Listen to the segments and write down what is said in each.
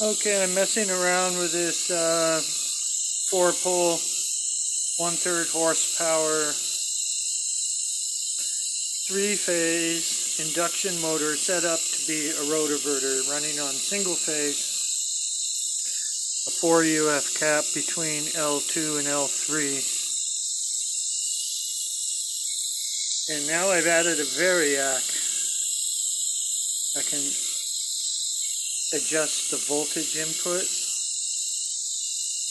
Okay, I'm messing around with this 4-pole, 1/3 horsepower, 3-phase induction motor set up to be a rotoverter running on single phase, a 4 UF cap between L2 and L3. And now I've added a variac. I can adjust the voltage input.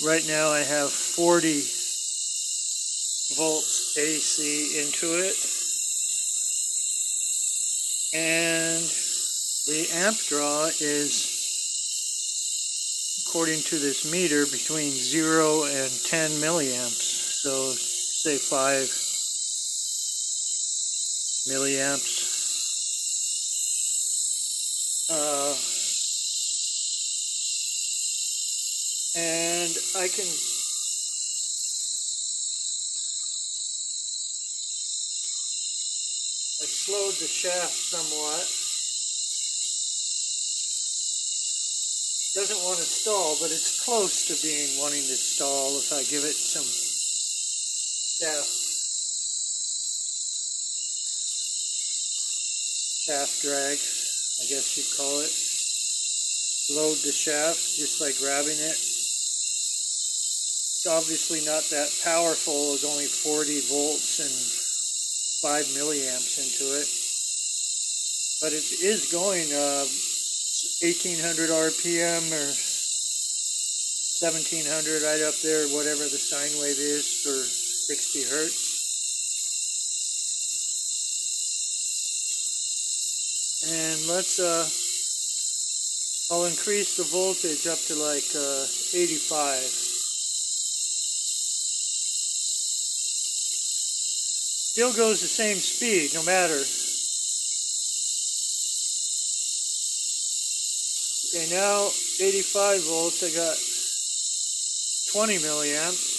Right now I have 40 volts AC into it, and the amp draw is, according to this meter, between 0 and 10 milliamps, so say 5 milliamps. And I slowed the shaft somewhat. Doesn't want to stall, but it's close to wanting to stall if I give it some shaft drag, I guess you'd call it. Load the shaft just by grabbing it. It's obviously not that powerful. It's only 40 volts and 5 milliamps into it, but it is going 1800 RPM or 1700 right up there, whatever the sine wave is for 60 hertz. And I'll increase the voltage up to like 85. Still goes the same speed, no matter. Okay, now 85 volts, I got 20 milliamps.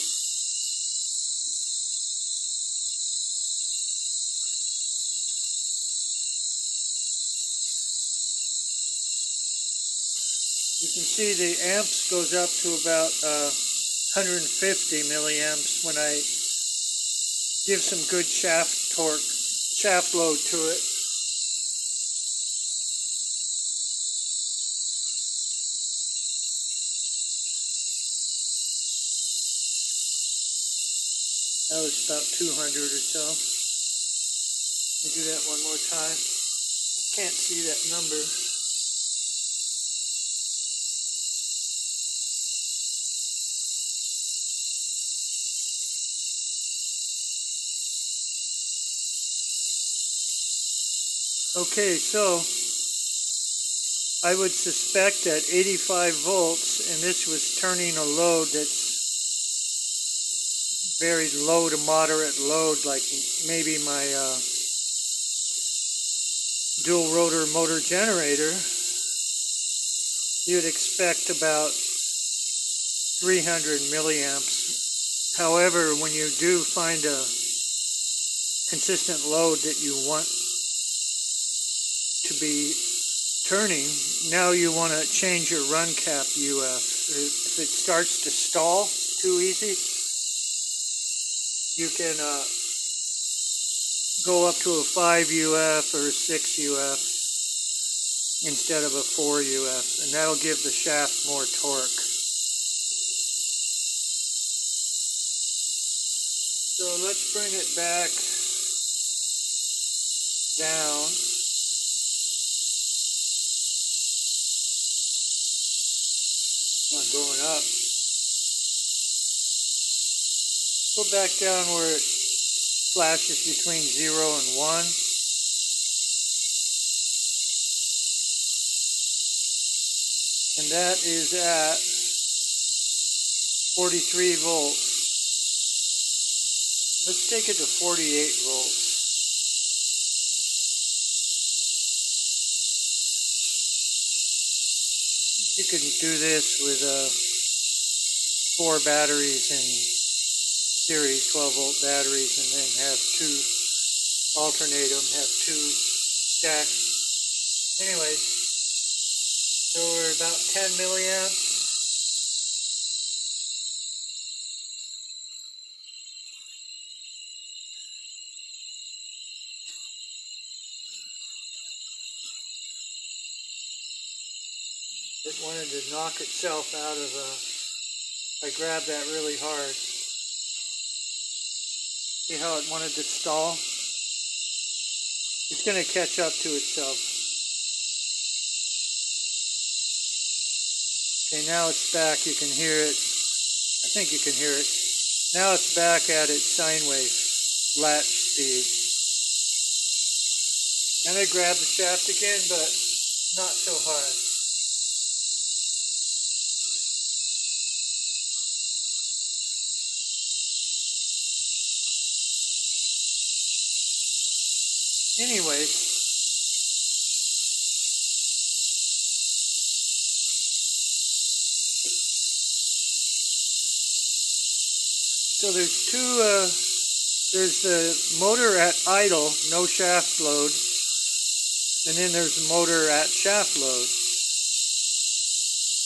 You can see the amps goes up to about 150 milliamps when I give some good shaft torque, shaft load to it. That was about 200 or so. Let me do that one more time. Can't see that number. Okay, so I would suspect at 85 volts, and this was turning a load that's very low to moderate load, like maybe my dual rotor motor generator, you'd expect about 300 milliamps. However, when you do find a consistent load that you want to be turning, now you want to change your run cap UF. If it starts to stall too easy, you can go up to a 5 UF or a 6 UF instead of a 4 UF, and that'll give the shaft more torque. So let's bring it back down. Not going up. Go back down where it flashes between 0 and 1. And that is at 43 volts. Let's take it to 48 volts. You can do this with 4 batteries in series, 12-volt batteries, and then alternate them, have 2 stacks. Anyways, so we're about 10 milliamps. It wanted to knock itself out of I grabbed that really hard. See how it wanted to stall? It's going to catch up to itself. Okay, now it's back. You can hear it. I think you can hear it. Now it's back at its sine wave latch speed. I'm going to grab the shaft again, but not so hard. Anyway, so there's there's the motor at idle, no shaft load, and then there's the motor at shaft load.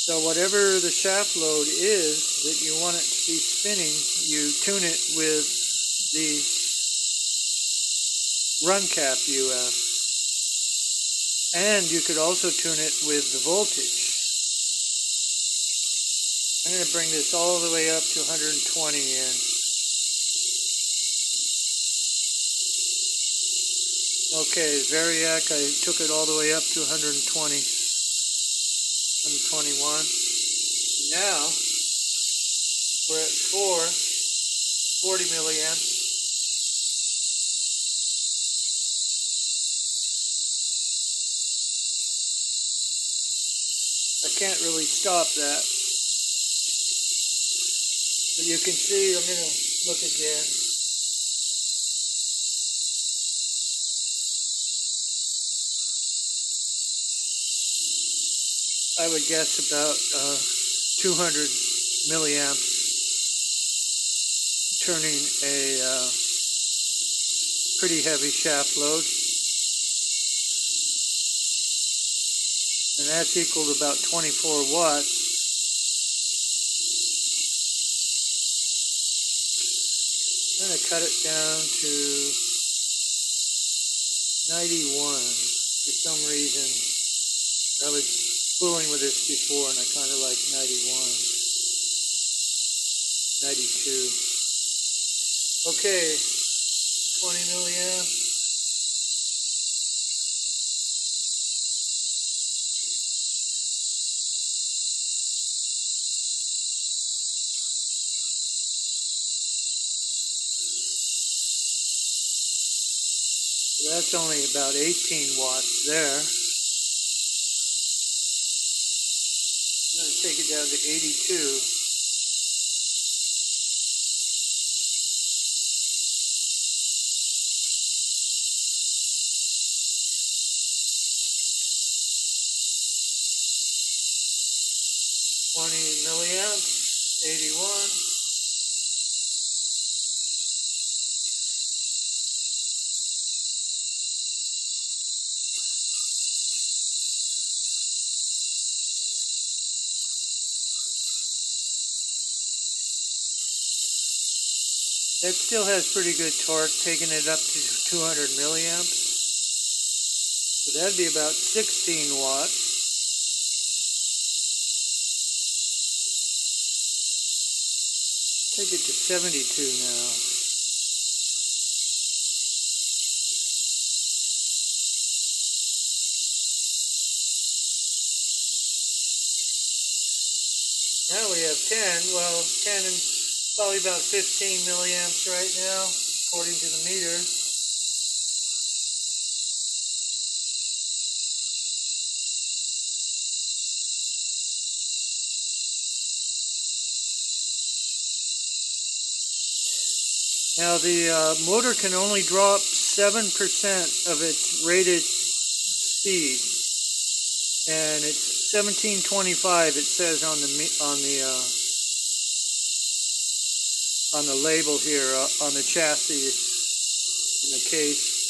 So whatever the shaft load is that you want it to be spinning, you tune it with the run cap UF. And you could also tune it with the voltage. I'm going to bring this all the way up to 120 in. Okay, Variac, I took it all the way up to 120, 121. Now, we're at 40 milliamps. I can't really stop that. But you can see, I'm going to look again. I would guess about 200 milliamps turning a pretty heavy shaft load. And that's equal to about 24 watts. I'm going to cut it down to 91 for some reason. I was fooling with this before and I kind of like 91, 92. Okay, 20 milliamps. That's only about 18 watts there. I'm going to take it down to 82. Milliamps, 81. That still has pretty good torque, taking it up to 200 milliamps. So that'd be about 16 watts. Take it to 72 now. Now we have 10. Well, 10 and probably about 15 milliamps right now, according to the meter. Now the motor can only drop 7% of its rated speed, and it's 1725. It says on the label here on the chassis, on the case.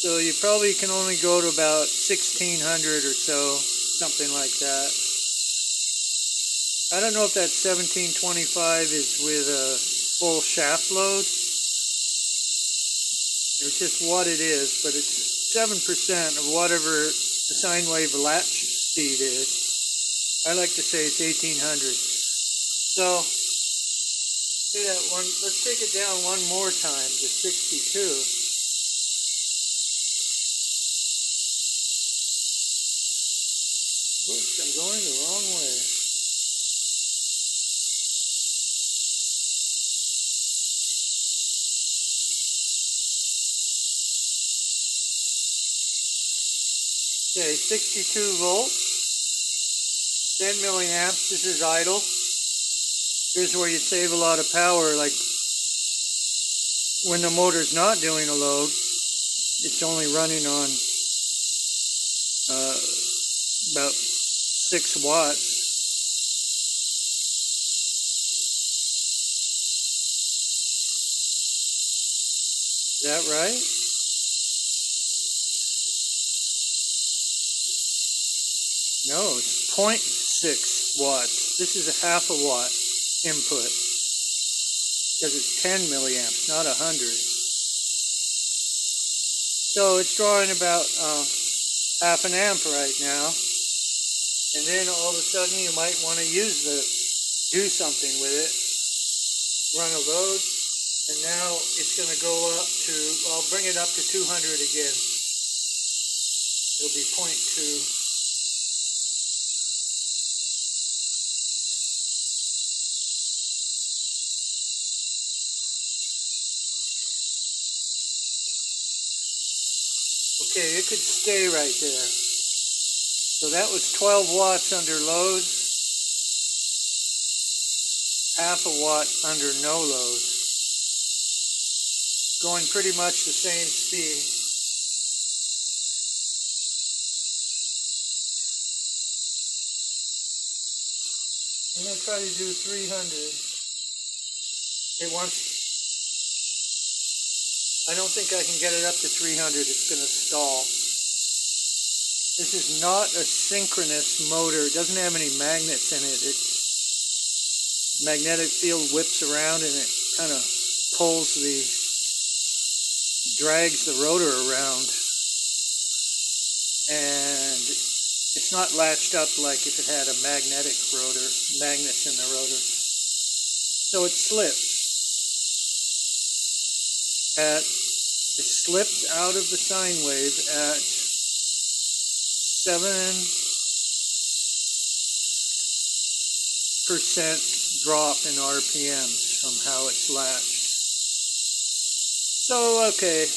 So you probably can only go to about 1600 or so, something like that. I don't know if that 1725 is with a full shaft load. It's just what it is, but it's 7% of whatever the sine wave latch speed is. I like to say it's 1800. So, do that one. Let's take it down one more time to 62. Oops, I'm going the wrong way. Okay, 62 volts, 10 milliamps. This is idle. Here's where you save a lot of power. Like when the motor's not doing a load, it's only running on about 6 watts. Is that right? No, it's 0.6 watts. This is a half a watt input because it's 10 milliamps, not 100. So it's drawing about half an amp right now. And then all of a sudden you might want to do something with it. Run a load, and now it's going to go up to, I'll bring it up to 200 again. It'll be 0.2. Okay, it could stay right there. So that was 12 watts under load, half a watt under no load. Going pretty much the same speed. I'm going to try to do 300. It wants, I don't think I can get it up to 300. It's going to stall. This is not a synchronous motor. It doesn't have any magnets in it. Its magnetic field whips around and it kind of drags the rotor around. And it's not latched up like if it had a magnetic rotor, magnets in the rotor. So it slips. It slips out of the sine wave at 7% drop in RPMs from how it's latched. So, okay,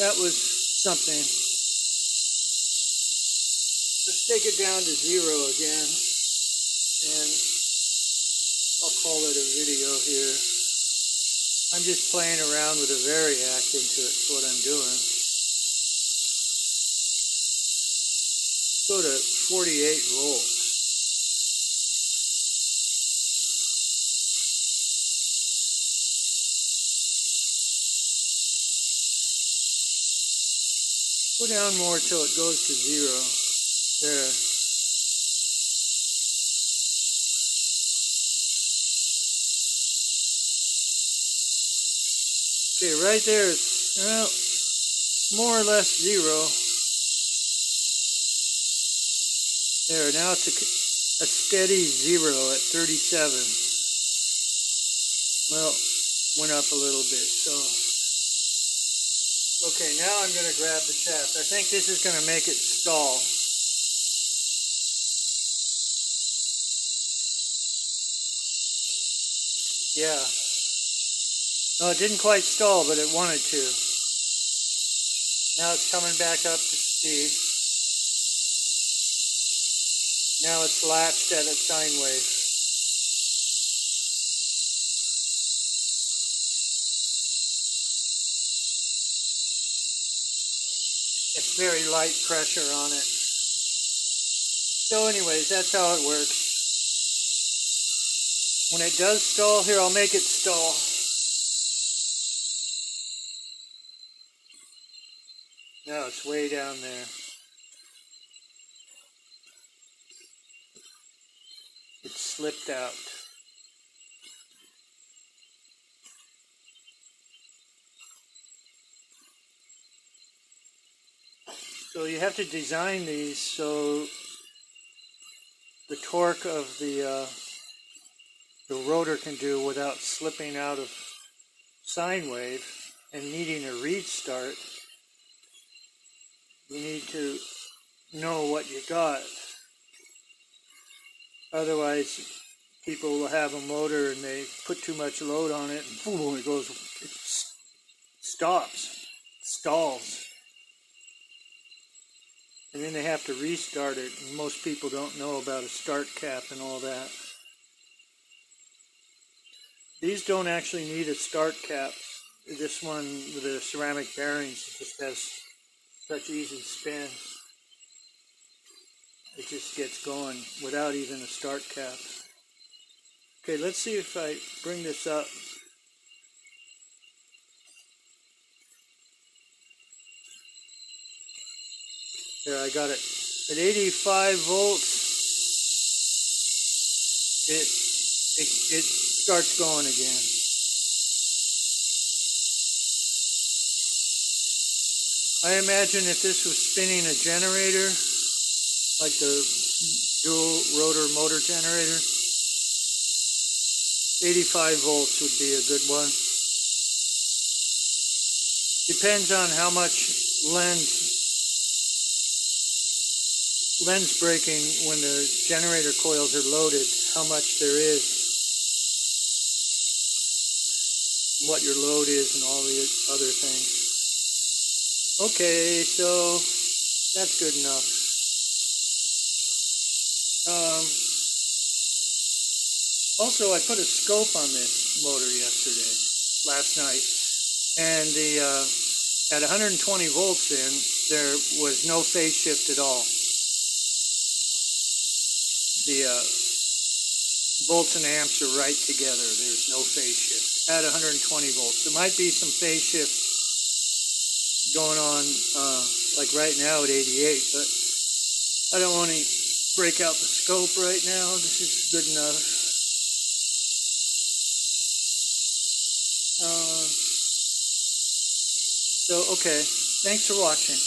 that was something. Let's take it down to 0 again, and I'll call it a video here. I'm just playing around with a variac into it, that's what I'm doing. Let's go to 48 volts. Go down more till it goes to 0. There. Okay, right there it's, well, more or less 0. There, now it's a steady 0 at 37. Well, went up a little bit, so. Okay, now I'm going to grab the shaft. I think this is going to make it stall. Yeah. No, it didn't quite stall, but it wanted to. Now it's coming back up to speed. Now it's latched at its sine wave. It's very light pressure on it. So anyways, that's how it works. When it does stall, here I'll make it stall. No, it's way down there. It slipped out. So you have to design these so the torque of the rotor can do without slipping out of sine wave and needing a restart. You need to know what you got. Otherwise, people will have a motor and they put too much load on it and boom, it goes, it stops, stalls. And then they have to restart it. And most people don't know about a start cap and all that. These don't actually need a start cap. This one with the ceramic bearings just has such easy spin. It just gets going without even a start cap. Okay, let's see if I bring this up. There, I got it. At 85 volts, it starts going again. I imagine if this was spinning a generator, like the dual rotor motor generator, 85 volts would be a good one. Depends on how much lens braking when the generator coils are loaded, how much there is, what your load is, and all the other things. Okay, so that's good enough. Also, I put a scope on this motor last night, and at 120 volts in, there was no phase shift at all. The volts and amps are right together. There's no phase shift at 120 volts. There might be some phase shift going on, like right now at 88, but I don't want to break out the scope right now. This is good enough. Okay, thanks for watching.